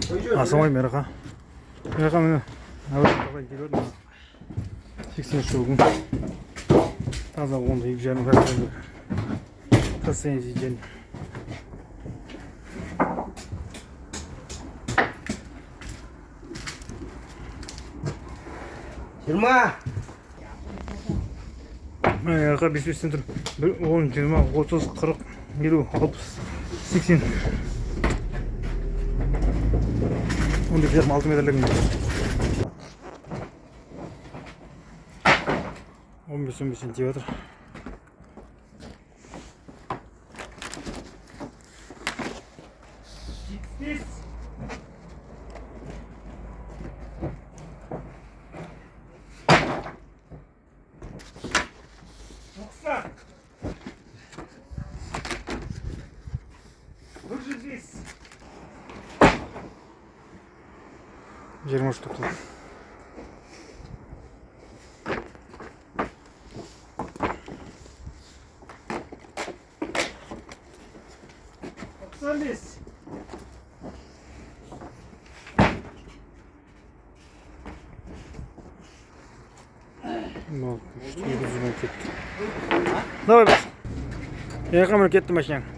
Асамай мерақа. Мерақа мені әуелі келеді. 80 жылдың таза 12,5 тасайын жейден. Жиырма. Мерақа 5-5 тұр. 10, 20, 30, 40, 50, 60, 80. 11,6 метрлігін. 15-15 тиіп отыр. Жиырма штук. Давай, я камеру кетті машинаң.